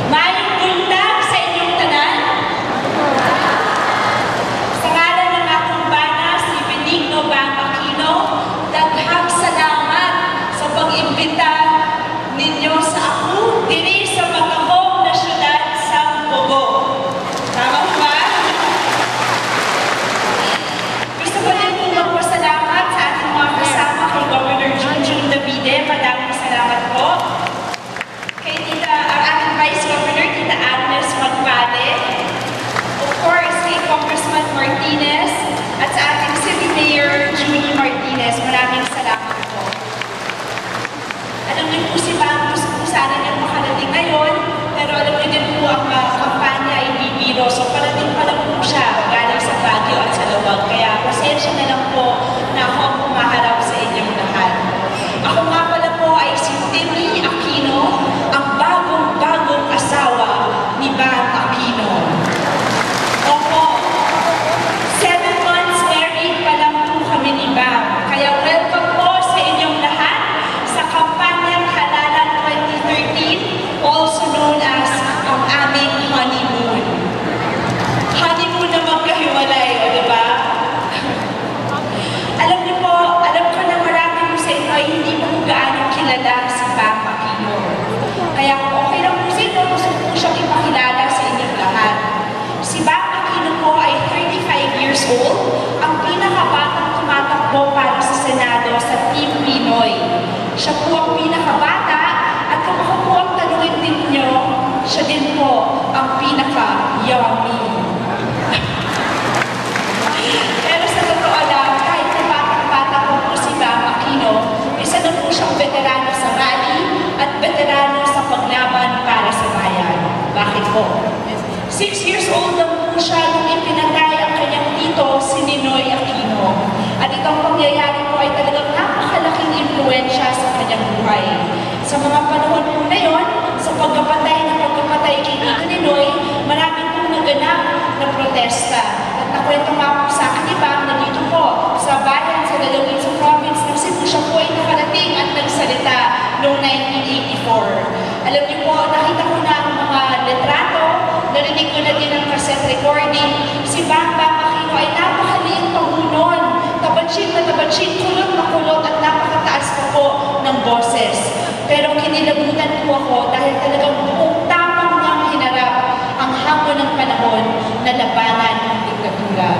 Maayong buntag sa inyong tanan. Sa ngalan ng akong bana, si Benigno Bang Aquino, daghang salamat sa pag-imbita ninyo sa ako diri sa makahong na syudad sa Bogo. Tama ba? Gusto ko din po magpasalamat sa ating mga kasama kay Governor Junjun Davide. Maraming salamat po. Kay ang ating Vice Governor, Tita Agnes Magvale. Of course, kay Congressman Martinez at sa ating City Mayor Julie Martinez. Maraming salamat po. Alam niyo po si Bang, gusto po sana niyang makarating ngayon, pero alam niyo din po ang kampanya ay bibiro. So parating pa lang po siya galing sa Baguio at sa Lawag. Kaya pasensya na lang po na ako ang pumaharap sa inyong lahat. Ako nga pala po ay si Timmy Aquino, ang bagong-bagong asawa ni Bang Aquino. Opo, 7 months married pa lang po kami ni Bang. Kaya welcome po sa inyong lahat sa kampanyang Halalan 2013, also known as ang aming honeymoon. Honeymoon na magkahiwalay, o diba? Alam niyo po, alam ko na marami po sa inyo ay hindi po gaano kilala si Bang Aquino. Kaya kung okay lang po sa inyo, gusto po siyang ipakilala sa inyong lahat. Si Bang Aquino po ay 35 years old, ang pinakabatang tumatakbo para sa Senado sa Team Pinoy. Siya po ang pinakabata at kung ako po ang tanungin ninyo, siya din po ang pinaka-yummy. Pero sa totoo lang, kahit na batang-bata po si Bang Aquino, isa na po siyang veterano sa rally at veterano sa paglaban para sa bayan. Bakit po? 6 years old lang po siya nung ipinatay ang kanyang tito, si Ninoy Aquino. At itong pangyayari po ay talagang napakalaking impluensya sa kanyang buhay. Sa mga panahon po na yun, sa pagkapatay kay Tito Ninoy, marami pong naganap na protesta. At nakwento nga po sa akin iba na dito po sa bayan, sa Lalawin sa province ng Cebu, siya po ay nakarating at nagsalita noong 1984. Alam niyo po, nakita ko na ang mga litrato, narinig ko na din ang cassette recording. Si Bang Aquino ay napakaliit pamunon, tabatsin, kulot na kulot at napakataas pa po ng boses. Pero kinilabutan po ako dahil talagang buong tapang niyang hinarap ang hamon ng panahon na labanan ng diktatura.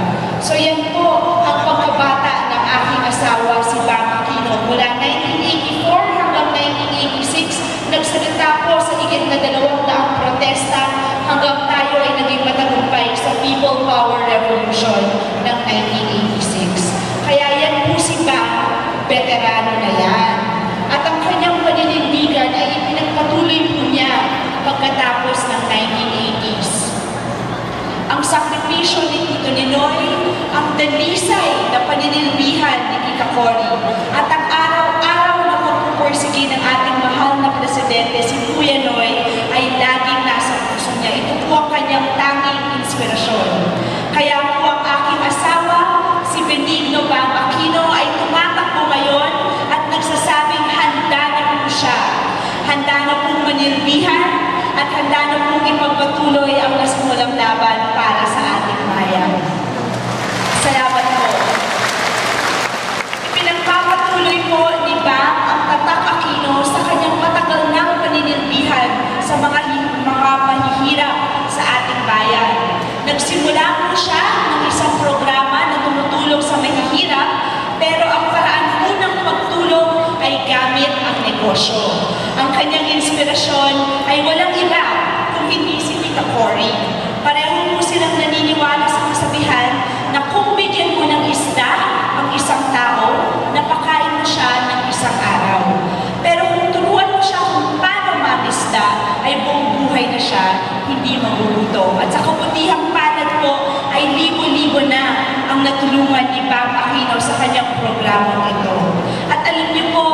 So yan po ang pagkabata ng aking asawa, si Bang Aquino. Mula 1984 hanggang 1986, nagsalita po sa higit na 200 protesta hanggang tayo ay naging matagumpay sa People Power Revolution ng 1986. Kaya yan po si Bang, veterano na yan. At ang kanyang paninindigan ay ipinagpatuloy po niya pagkatapos ng 1980s. Ang sakripisyo ni Tito Ninoy, ang dalisay na paninilbihan ni Tita Cory, at ang araw-araw na pagpupursige ng ating mahal na presidente, si Kuya Noy, ay laging nasa puso niya. Ito po ang kanyang tanging inspirasyon. Kaya po ang aking asawa, si Benigno Bang Aquino, ay tumatakbo ngayon at nagsasabing handa na po siya. Handa na pong manilbihan at handa na pong ipagpatuloy ang nasimulang laban para sa ating bayan. Salamat po. Ipinagpapatuloy po ni Bang ang tatak Aquino sa kanyang matagal ng paninilbihan sa mga mahihirap sa ating bayan. Nagsimula po siya ng isang programa na tumutulong sa mahihirap, pero ang paraan po ng pagtulong ay gamit ang negosyo. Ang kanyang inspirasyon ay walang iba kung hindi si Tita Cory. Pareho po silang naniniwala sa kasabihan na kung bigyan mo ng isda ang isang tao, napakain mo siya ng isang araw. Pero kung turuan mo siya kung paano mag-isda, ay buong buhay na siya hindi magugutom. At sa kabutihang palad po ay libo-libo na ang natulungan ni Bang Aquino sa kanyang programa ito. At alam niyo po,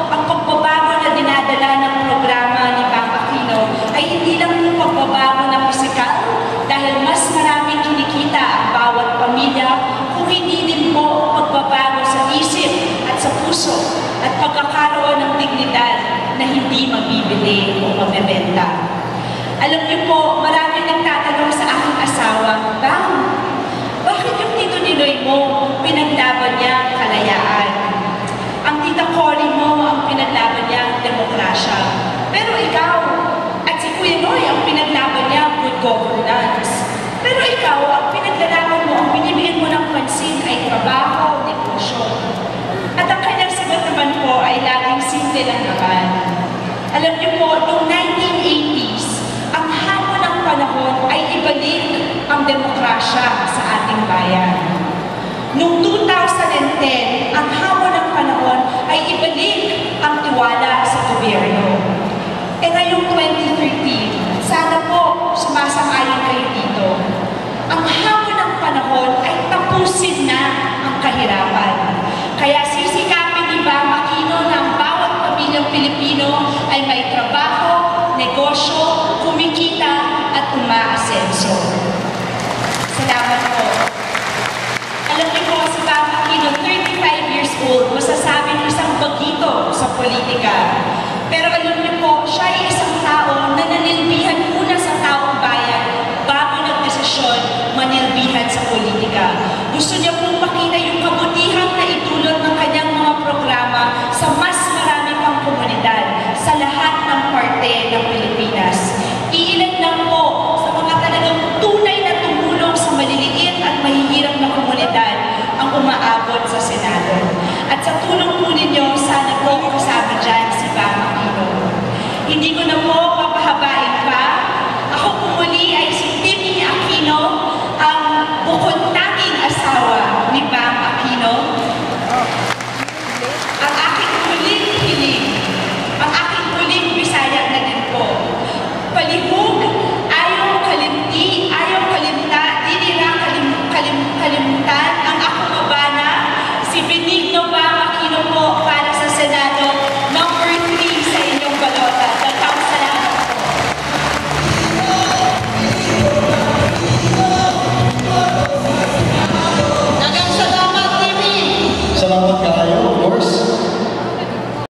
ang pagbabago na dinadala ng programa ni Bang Aquino ay hindi lang yung pagbabago na pisikal, dahil mas maraming kinikita ang bawat pamilya, kung hindi din po pagbabago sa isip at sa puso at pagkakaroon ng dignidad na hindi mabibili o mabebenta. Alam niyo po, marami nagtatanong sa aking asawa, Bang, bakit yung Tito Niloy mo pinaglaban niya ang kalayaan? Ang Tita Cory mo ang pinaglaban niya ang demokrasya. Pero ikaw, at si Kuya Noy ang pinaglaban niya ang good governance. Pero ikaw, ang pinaglalaban mo, ang binibigyan mo ng pansin ay trabaho, negosyo. At ang kanyang sagot naman po ay laging simple lang naman. Alam niyo po, noong 1980s, ang hamon ng panahon ay ibalik ang demokrasya sa ating bayan. Noong 2010, ang hamon ng panahon ay ibalik ang tiwala sa gobyerno. E ngayong 2013, sana po sumasang-ayon kayo dito. Ang hamon ng panahon ay tapusin na ang kahirapan. Kaya sisikapin ni Bam Aquino na ang bawat pamilyang Pilipino ay may trabaho, negosyo, kumikita at umaasenso. Salamat po. Alam niyo po, si Bam Aquino, 35 years old, masasabing isang bagito sa politika. Pero alam niyo po, siya ay isang tao na nanilbihan muna sa taong bayan bago nagdesisyon manilbihan sa politika. Gusto niya pong makita yung kabutihan